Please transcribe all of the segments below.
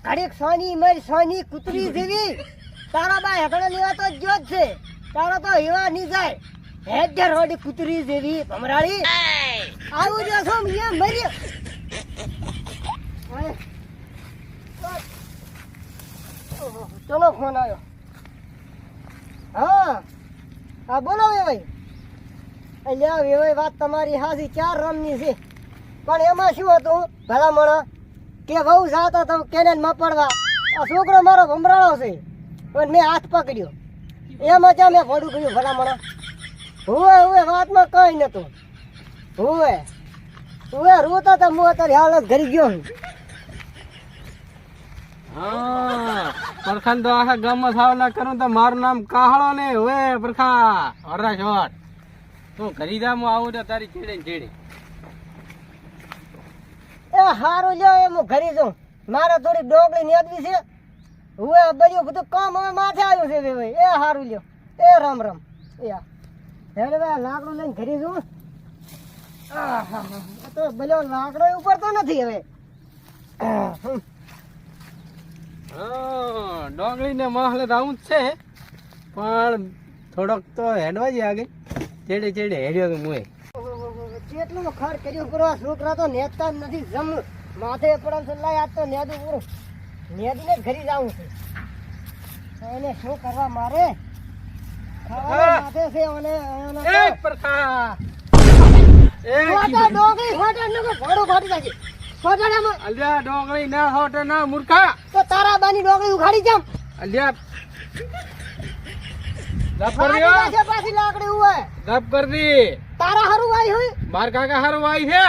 ઘડીક સોની મર સોની કૂતરી જેવી તારા બા હેકડે લેવા તો જો જ છે તારા તો હેવા ની જાય હેડ રોડી કૂતરી જેવી ભમરાળી આવું જો છો મિયા મરી ચલો ફોન આવ્યો હા બોલો ભાઈ અલ્યા વેવાઈ વાત તમારી હાજી 4 રમની છે પણ એમાં શું હતું ભલામણ કે વહુ જાતા તમે કેને મપડવા આ છોકરો મારો ભમરાળો છે પણ મેં હાથ પકડ્યો એમાં ચા મેં ભોડું કર્યું ભલામણ હુએ વાતમાં કઈ નતું હુએ રોતા તા હું અત્યારે હાલ જ ઘરી ગયો હા પરખાન તો આખા ગામમાં સાવલા કરું તો મારું નામ કાહળો ને હવે પરખા હરા શોટ તું ખરીદામાં આવું તો તારી ચેડે ચેડે એ હારું લ્યો એમ હું ઘરી જાઉં મારે થોડી ડોંગળી નેદવી છે હુએ બધું બધું કામ હવે માથે આવ્યું છે ભાઈ એ હારું લ્યો એ રામ રામ હેડે ભાઈ લાકડું લઈને ઘરી જાઉં તો ભલે લાકડો ઉપર તો નથી હવે ડોંગળી ને મહલે આવું જ છે પણ થોડોક તો હેડવા જ આગળ ચેડે ચેડે હેડ્યો કે મુએ કેટલું ખર્ચ કર્યું કરો છોકરા તો નેતા જ નથી જમ માથે પડે છે લાય આજ તો નેદું પૂરું નેદીને જ ઘરી જવું છે એને શું કરવા મારે માથે છે અને એ પરખા ડોંગળી ફોટા નો ભોડું ફાટી જાય ફોટાડામાં અલ્યા ડોંગળી ના હોટે ના મૂર્ખા તો તારા બાની ડોંગળી ઉખાડી જામ અલ્યા દબ કર ફાટી દિયો જશે પાછી લાકડી હોય દબ કર દી તારા હારું વાઈ હોય માર કાકા હારું વાઈ છે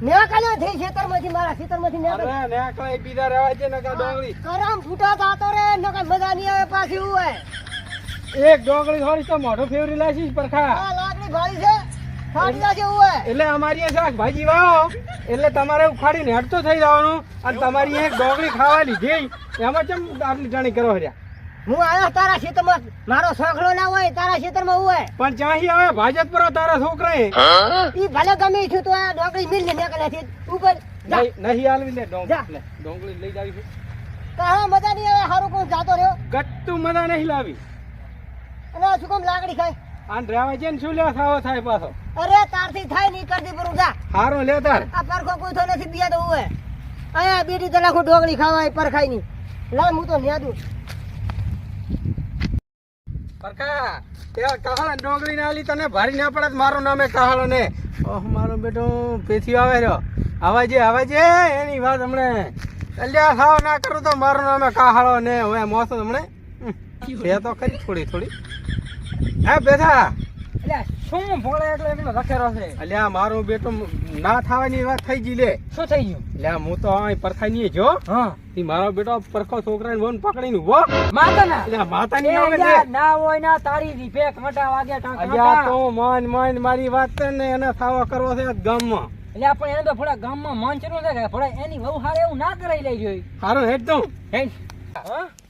ને કાલે થઈ ખેતરમાંથી મારા ખેતરમાંથી ને અરે નેકળે બીજા રહેવા છે નકા ડોંગળી કરમ ફૂટા જાતો રે નકા મજા નહીં આવે પાછી હોય એક ડોંગળી થોડી તો મોઢો ફેવરી લાશીશ પરખા આ લાકડી ભાળી છે ફાટી જશે હોય એટલે અમારી એ શાકભાજી વાવો એટલે તમારે ઉખાડીને હેડતો થઈ જવાનું અને તમારી એક ડોંગળી ખાવા લીધી એમાં કેમ આટલી જાણી કરો હર્યા હું આયો તારા ખેતરમાં મારો છોકરો ના હોય તારા ખેતરમાં હોય પણ ચાહી આવે ભાજપ પર તારા છોકરાએ ઈ ભલે ગમે છું તો આ ડોકરી મિલ ને નીકળે છે ઉપર જા નહીં હાલવી લે જા. ડોંગળી લઈ જાવી છે કહા મજા નહીં આવે હારું કોણ જાતો રહ્યો ગટ્ટુ મજા નહીં લાવી અને આ શું કામ લાકડી ખાય આન રહેવા છે ને શું લે ખાવો થાય પાછો અરે તારથી થાય નહીં કરતી પર જા હારો લે તાર આ પરખો કોઈ તો નથી બિયા તો હોય આયા બેટી તલાખું ડોકરી ખાવાય પરખાય નહીં લા હું તો ન્યાદું પરકા તે કાહળ ડોંગળી ના આલી તને ભારી ના પડે મારું નામે કાહળ ને ઓહ મારો બેટો પેથી આવે રહ્યો આવાજે એની વાત હમણે કલ્યા ખાવ ના કરું તો મારું નામે કાહળો ને હવે મોસો હમણે બે તો ખરી થોડી હે બેઠા એટલે શું ભોળે એટલે એકલો રખેરો છે અલ્યા મારો બેટો ના થવાની વાત થઈ ગઈ લે શું થઈ ગયું અલ્યા હું તો અહીં પરખાઈ જો હા તી મારો બેટો પરખો છોકરાને વન પકડીને ઉભો માતાના અલ્યા માતાની આવે છે ના હોય ના તારી રીપે કાંટા વાગ્યા કાંટા અલ્યા તો માન મારી વાત છે ને એને સાવો કરવો છે ગામમાં એટલે આપણે એને તો થોડા ગામમાં મંચરું છે કે થોડા એની વહુ હારે એવું ના કરાઈ લઈ જોઈ હારું હેડ તું હેડ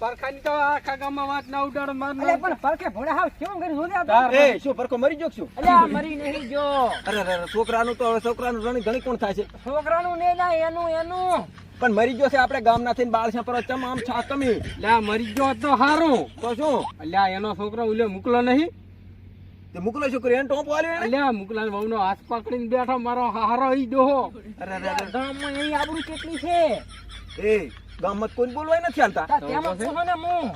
પરખાની તો આખા ગામમાં વાત ના ઉડાડો માર અલે પણ પરખે ભોળા હાવ કેમ કરી જોયા એ શું પરકો મરી જોક છું અલે આ મરી નહીં જો અરે છોકરાનું તો હવે છોકરાનું રણી ઘણી કોણ થાય છે છોકરાનું ને ના એનું પણ મરી ગયો છે આપણે ગામના થઈને બાળ છે પર ચમ આમ છા કમી લ્યા મરી ગયો તો હારું તો શું અલ્યા એનો છોકરો ઉલ્યો મોકલો નહીં તે મોકલો છોકરી એને ટોપ વાલ્યો એને અલ્યા મોકલા વહુનો હાથ પકડીને બેઠો મારો હારો ઈ ડોહો અરે ગામમાં એની આબરૂ કેટલી છે એ ગામમાં કોઈ બોલવાય નથી હાલતા તા તેમાં પૂછો ને હું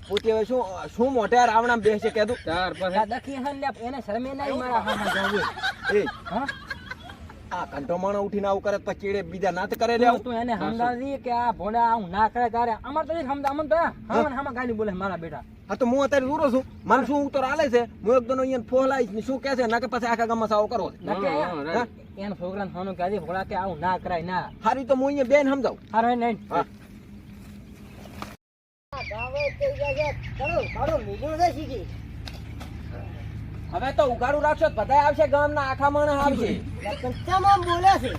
પોતે હવે શું મોઢે રાવણા બેસે કહેતું ચાર તા પછી દખી હન લે એને શરમે નહીં મારા હામાં જાવું એ હા આ કંટો માણો ઉઠીને આવું કરે પછી ચેડે બીજા નાત કરે લે તું એને સમજાવી કે આ ભોંડા આવું ના કરે તારે અમાર તો સમજા અમન તો હામાં ગાલી બોલે મારા બેટા હા તો હું અત્યારે દૂરો છું મને શું ઉત્તર આલે છે હું એક દનો અહીંયા ફોલાઈશ ને શું કહે છે ના કે પછી આખા ગામમાં સાવો કરવો છે નકે એને છોકરાને ફોન કરી ભોળા કે આવું ના કરાય ના હારી તો હું અહીંયા બેન સમજાવું હારો નહીં હા હવે તો ઉગાડું રાખશો બધા આવશે ગામના આખા માણસ આવશે બોલે છે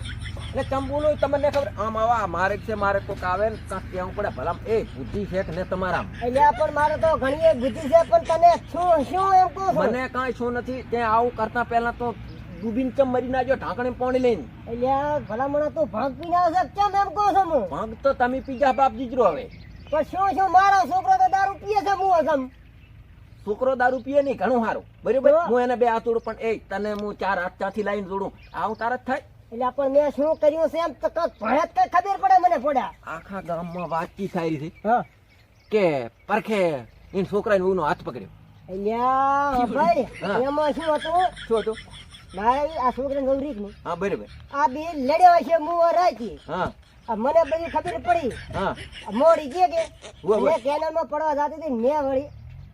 એટલે ચંબુલો તમને ખબર આમ આવા મારે છે મારે કોક આવે ને કાંક કેવું પડે ભલા એ બુદ્ધિ છે કે ને તમારા એટલે પણ મારે તો ઘણી બુદ્ધિ છે પણ તને શું એમ કહું છું મને કાંઈ શું નથી ત્યાં આવું કરતા પહેલા તો ડૂબીને ચમ મરી ના જો ઢાંકણે પાણી લઈને એટલે આ ભલામણ તું ભાગ પીને આવશે કેમ એમ કહો છો હું ભાંગ તો તમે પીજા બાપ જીજરો હવે પણ શું મારો છોકરો તો દારૂ પીએ છે હું હસમ છોકરો દારૂ પીએ નહીં ઘણું સારું બરોબર હા. હું એને બે હાથ જોડું પણ એ તને હું 4 હાથ ચાથી લાઈન જોડું આવું તાર જ થાય એટલે પણ મેં શું કર્યું છે એમ તો કંઈક ભણત કઈ ખબર પડે મને પડ્યા આખા ગામમાં વાતચીત થઈ રહી છે હા કે પરખે એને છોકરાને ઉનો હાથ પકડ્યો એટલે ભાઈ હા. એમાં શું હતું શું હતું મારે આ છોકરાને બહુ રીક નહીં હા બરોબર આ બે લડ્યા છે મું રાખી હા આ મને બધી ખબર પડી હા આ મોડી જે કે ઉભા, ઉભા. મેં કેનાલમાં પડવા જતી હતી ને મેં વળી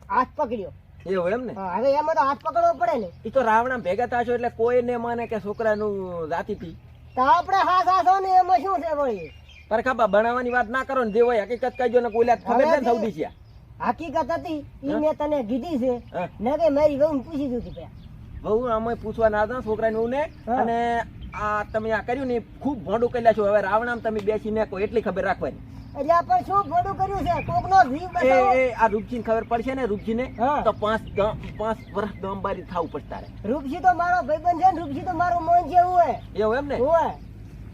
હાથ પકડ્યો એવું એમ ને હા, હવે એમાં તો હાથ પકડવો પડે ને એ તો રાવણા ભેગા થશો એટલે કોઈ ને માને કે છોકરાનું જાતિ થી તો આપણે હા સાસો ને એમાં શું છે વળી પરખાબા બનાવવાની વાત ના કરો ને જે હોય હકીકત કહેજો ને કોઈ લે ખબર હવે છે ને સૌદી છે હકીકત હતી ઈ હા? મેં તને કીધી છે હા. ને કે મારી વહુ પૂછી દીધી પેલા બહુ આમાં પૂછવા ના હતા છોકરાને વહુ ને હા. અને આ તમે આ કર્યું ને એ ખૂબ ભોંડું કર્યા છો હવે રાવણામાં તમે બેસીને કોઈ એટલી ખબર રાખવાની એટલે આપણે શું ખોટું કર્યું છે કોકનો જીવ એ બચાવો એ આ રૂપજીને ખબર પડશે ને રૂપજીને હા. તો 5 વર્ષ ગામબારી થાવું પડશે તારે રૂપસી તો મારો ભાઈબંધ છે ને રૂપસી તો મારો મોન છે એવું હે એવું એમ ને હોય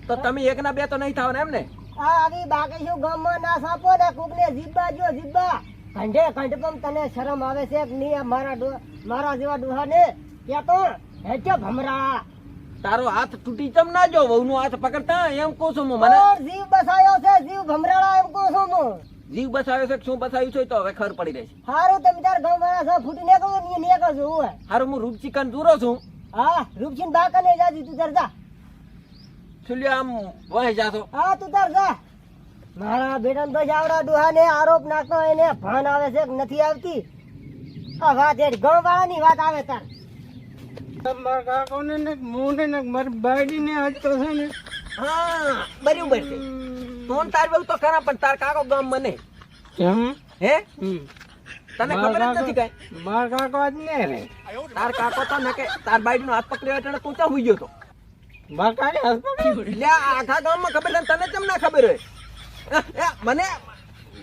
તો તમે એકના બે તો નહીં થાવ ને એમ ને આ આવી બાકી શું ગામમાં ના સાપો ને કોકને જીબ્બા જો જીબ્બા કંઠે કંઠપમ તને શરમ આવે છે કે નહીં આ મારા જેવા ડોહા ને ત્યાં તો હેચે ભમરા તારો હાથ તૂટી ચમ ના જો વહુનો હાથ પકડતા એમ કહું છું હું મને ઓર જીવ બસાયો છે જીવ ભમરાળા એમ કહું છું હું જીવ બસાવ્યો છે કે શું બસાવ્યું છે તો હવે ખબર પડી રહેશે હારું તમે તાર ગામ વાળા છો ફૂટી નીકળો ને નીકળજો હોય હારું હું રૂપચિકન દૂરો છું હા રૂપસિંહ બાકા ને જાજી તું તાર જા છુલ્યો આમ વહી જાતો હા તું તાર જા મારા બેટા તો જાવડા ડોહા ને આરોપ નાખતો એને ભાન આવે છે કે નથી આવતી આ વાત એ ગામ વાળાની વાત આવે તાર મારા કાકોને ને મોને ને મારી બાયડીને આજ તો છે ને હા બરાબર છે તું તાર બહુ તો ખરા પણ તાર કાકો ગામ મને કેમ હે તને ખબર જ નથી કઈ મારા કાકો આજ ને રે તાર કાકો તો ને કે તાર બાઈડીનો હાથ પકડ્યો એટલે તું ચા હુઈ ગયો તો મારા કાકે હાથ પકડ્યો. એટલે આ આખા ગામમાં ખબર છે ને તને કેમ ના ખબર હોય મને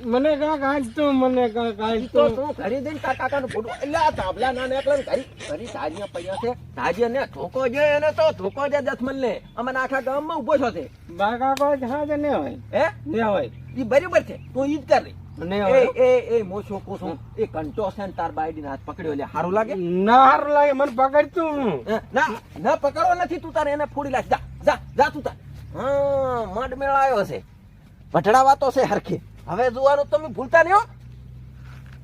મને કાક આજ તો મને કાક આજ ઈ તો તો તું ઘરે જઈને તાર કાકાનું ફોટો એટલે આ તાબલા ના નીકળે ને ઘરી ધાજિયા પડ્યા છે ધાજિયા ને ધોકો જે એને તો ધોકો જે દસમન ને અમને આખા ગામમાં ઉભો છો છે મારા કાકો આજ હાજર ને હોય હે ને હોય ઈ બરાબર છે તું ઈ જ કર રે ને હોય એ મોછો કોસો એ કંટો છે ને તાર બાઈડીને હાથ પકડ્યો એટલે સારું લાગે ના હારું લાગે મને પકડતું હું. હે? ના પકડવો નથી તું તારે એને ફોડી લાખ જા તું તાર હા માંડ મેળ આવ્યો છે વઢડા વાતો છે હરખી હવે જોવાનું તમે ભૂલતા નહીં હો